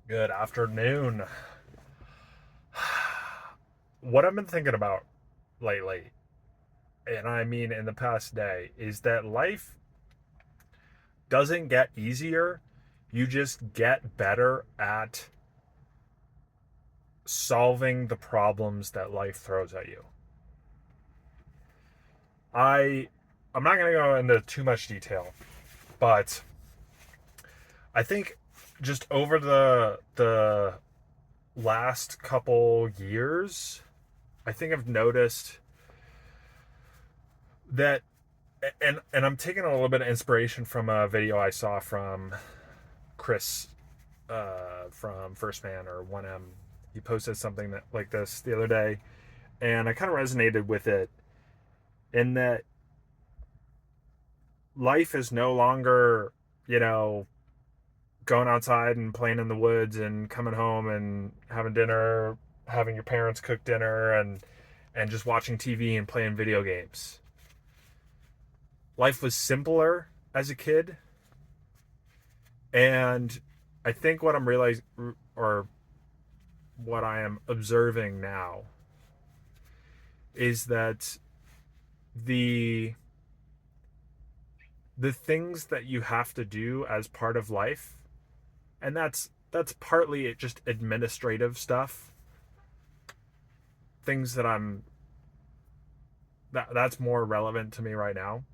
Good afternoon. What I've been thinking about lately, and I mean in the past day, is that life doesn't get easier. You just get better at solving the problems that life throws at you. I I'm not going to go into too much detail, but I think just over the last couple years, I think I've noticed that and I'm taking a little bit of inspiration from a video I saw from Chris from First Man or 1M. He posted something that like this the other day, and I kind of resonated with it in that life is no longer, you know, going outside and playing in the woods and coming home and having dinner, having your parents cook dinner and just watching TV and playing video games. Life was simpler as a kid, and I think what I'm realizing, or what I am observing now, is that the the things that you have to do as part of life, and that's partly just administrative stuff, things that that's more relevant to me right now.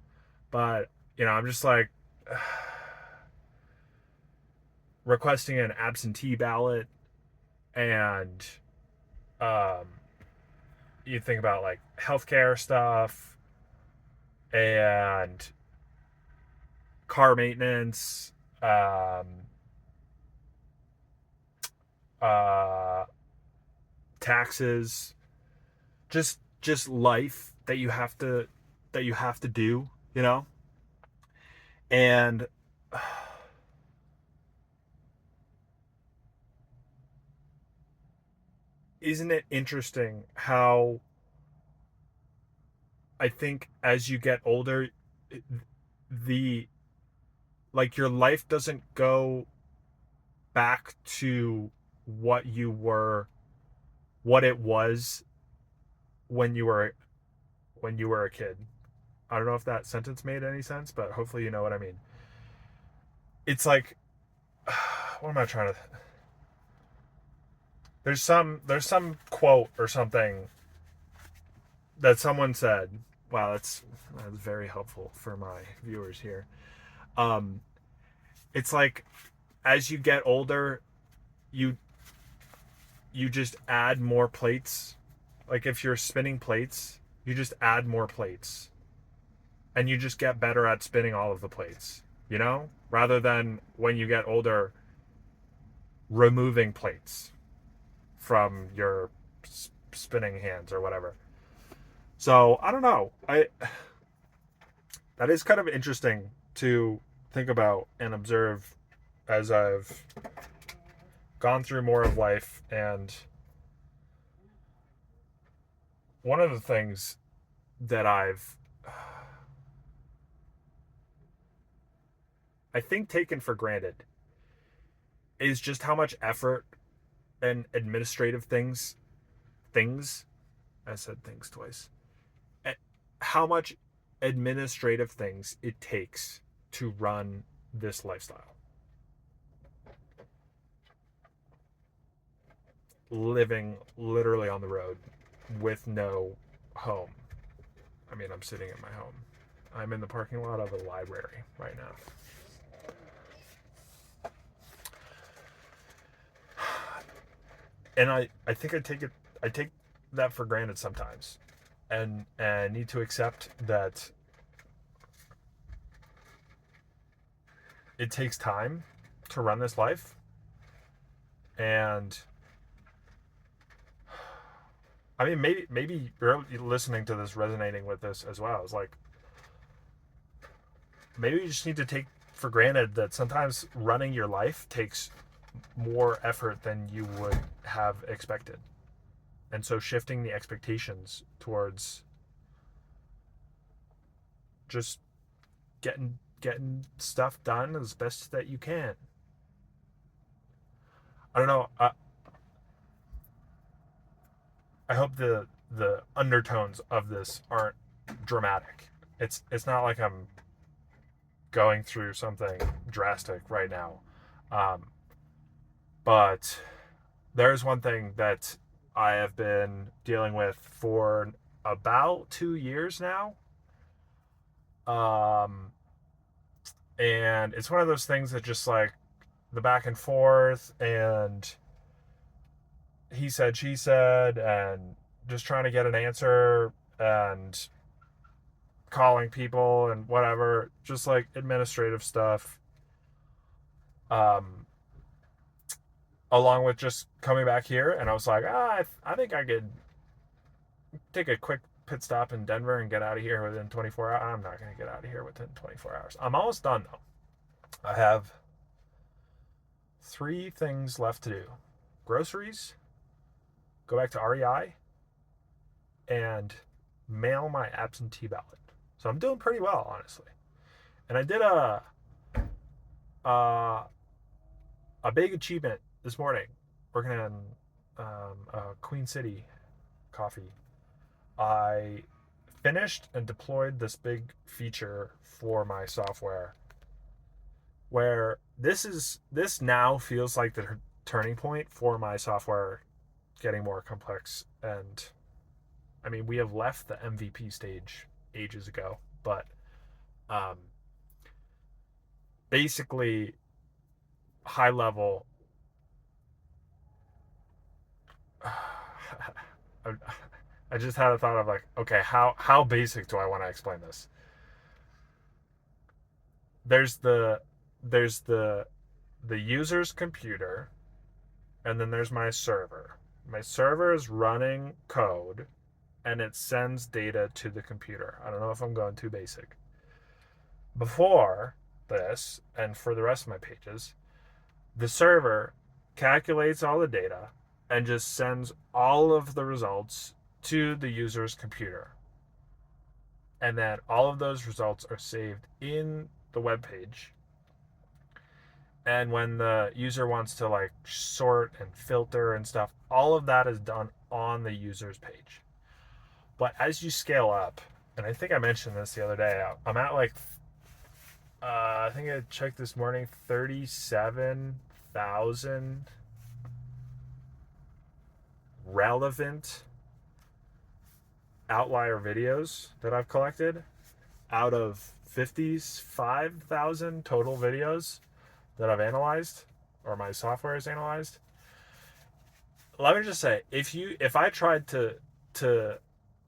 But I'm just like requesting an absentee ballot, and um, you think about like healthcare stuff and car maintenance, um, uh, taxes, just life that you have to do, and isn't it interesting how I think as you get older, the like your life doesn't go back to what you were, what it was when you were a kid. I don't know if that sentence made any sense, but hopefully you know what I mean. It's like what am I trying to there's some quote or something that someone said. Wow, that's very helpful for my viewers here. Um it's like as you get older, you you just add more plates. Like if you're spinning plates, you just add more plates and you just get better at spinning all of the plates, rather than when you get older removing plates from your spinning hands or whatever. So I don't know. I That is kind of interesting to think about and observe as I've gone through more of life. And one of the things that I think taken for granted is just how much effort and administrative things I said things twice, how much administrative things it takes to run this lifestyle, living literally on the road with no home. I mean, I'm sitting at my home. I'm in the parking lot of a library right now. And I think I take that for granted sometimes, and need to accept that it takes time to run this life. And I mean, maybe you're listening to this, resonating with this as well. It's like maybe you just need to take for granted that sometimes running your life takes more effort than you would have expected. And so shifting the expectations towards just getting stuff done as best that you can. I don't know. I hope the undertones of this aren't dramatic. It's not like I'm going through something drastic right now. Um, but there's one thing that I have been dealing with for about 2 years now. Um, and it's one of those things that just like the back and forth and he said, she said, and just trying to get an answer and calling people and whatever, just like administrative stuff. Um, Along with just coming back here, and I was like, I think I could take a quick pit stop in Denver and get out of here within 24 hours. I'm not going to get out of here within 24 hours. I'm almost done though. I have 3 things left to do: groceries, go back to REI, and mail my absentee ballot. So I'm doing pretty well, honestly. And I did uh, a big achievement this morning working on Queen City coffee. I finished and deployed this big feature for my software where this now feels like the turning point for my software getting more complex. And I mean, we have left the MVP stage ages ago, but um, basically high level. I just had a thought of like, okay, how basic do I want to explain this? There's the there's the user's computer, and then there's my server. My server is running code and it sends data to the computer. I don't know if I'm going too basic. Before this, and for the rest of my pages, the server calculates all the data and just sends all of the results to the user's computer. And then all of those results are saved in the web page. And when the user wants to like sort and filter and stuff, all of that is done on the user's page. But as you scale up, and I think I mentioned this the other day, I'm at like, I think I checked this morning, 37,000 relevant outlier videos that I've collected out of 55,000 total videos that I've analyzed, or my software has analyzed. Let me just say, if I tried to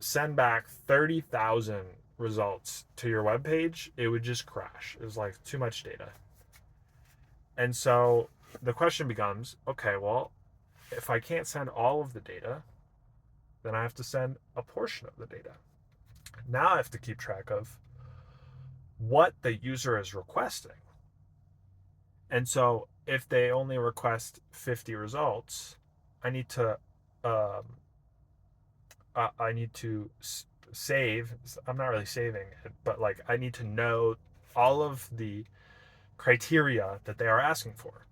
send back 30,000 results to your web page, it would just crash. It was like too much data. And so the question becomes, okay, well, if I can't send all of the data, then I have to send a portion of the data. Now I have to keep track of what the user is requesting. And so if they only request 50 results, I need to um, I need to save. I'm not really saving it, but like I need to know all of the criteria that they are asking for.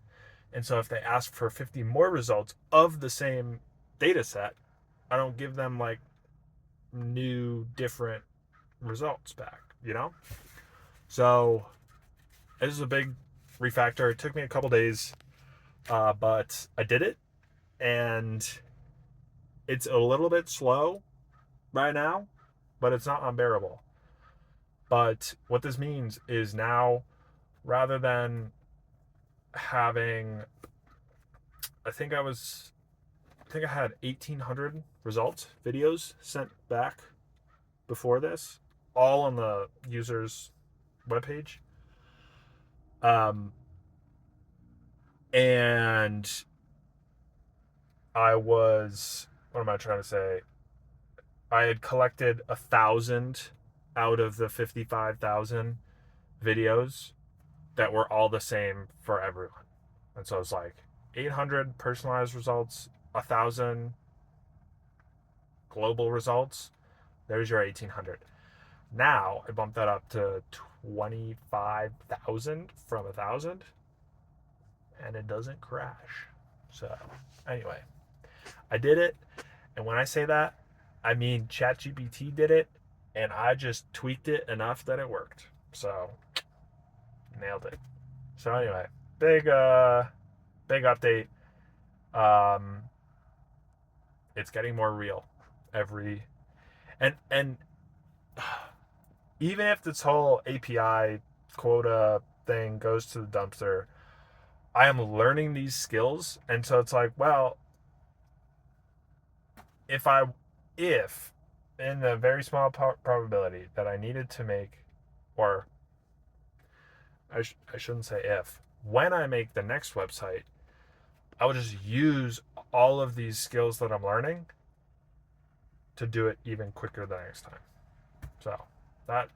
And so if they ask for 50 more results of the same data set, I don't give them like new different results back, you know? So this is a big refactor. It took me a couple days, but I did it, and it's a little bit slow right now, but it's not unbearable. But what this means is now, rather than having, I think I had 1,800 results videos sent back before this, all on the user's webpage. And what am I trying to say? I had collected 1,000 out of the 55,000 videos that were all the same for everyone. And so it's like 800 personalized results, 1,000 global results. There's your 1,800. Now I bumped that up to 25,000 from 1,000, and it doesn't crash. So, anyway, I did it. And when I say that, I mean ChatGPT did it, and I just tweaked it enough that it worked. So, nailed it. So anyway, big big update. Um, it's getting more real every and even if this whole API quota thing goes to the dumpster, I am learning these skills, and so it's like, well, if I if in the very small probability that I needed to make, or I shouldn't say if, when I make the next website, I will just use all of these skills that I'm learning to do it even quicker the next time. So that,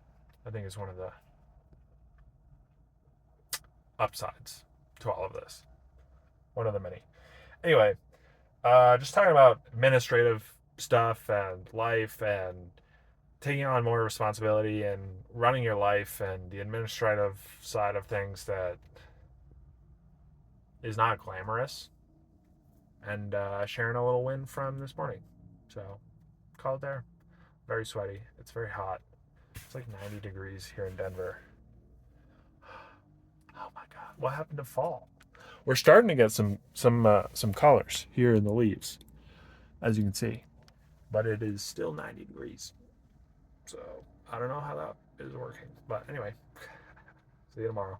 I think, is one of the upsides to all of this. One of the many. Anyway, just talking about administrative stuff and life and taking on more responsibility and running your life and the administrative side of things that is not glamorous, and sharing a little win from this morning. So call it there. Very sweaty. It's very hot. It's like 90 degrees here in Denver. Oh my god, what happened to fall? We're starting to get some colors here in the leaves, as you can see, but it is still 90 degrees. So I don't know how that is working, but anyway, see you tomorrow.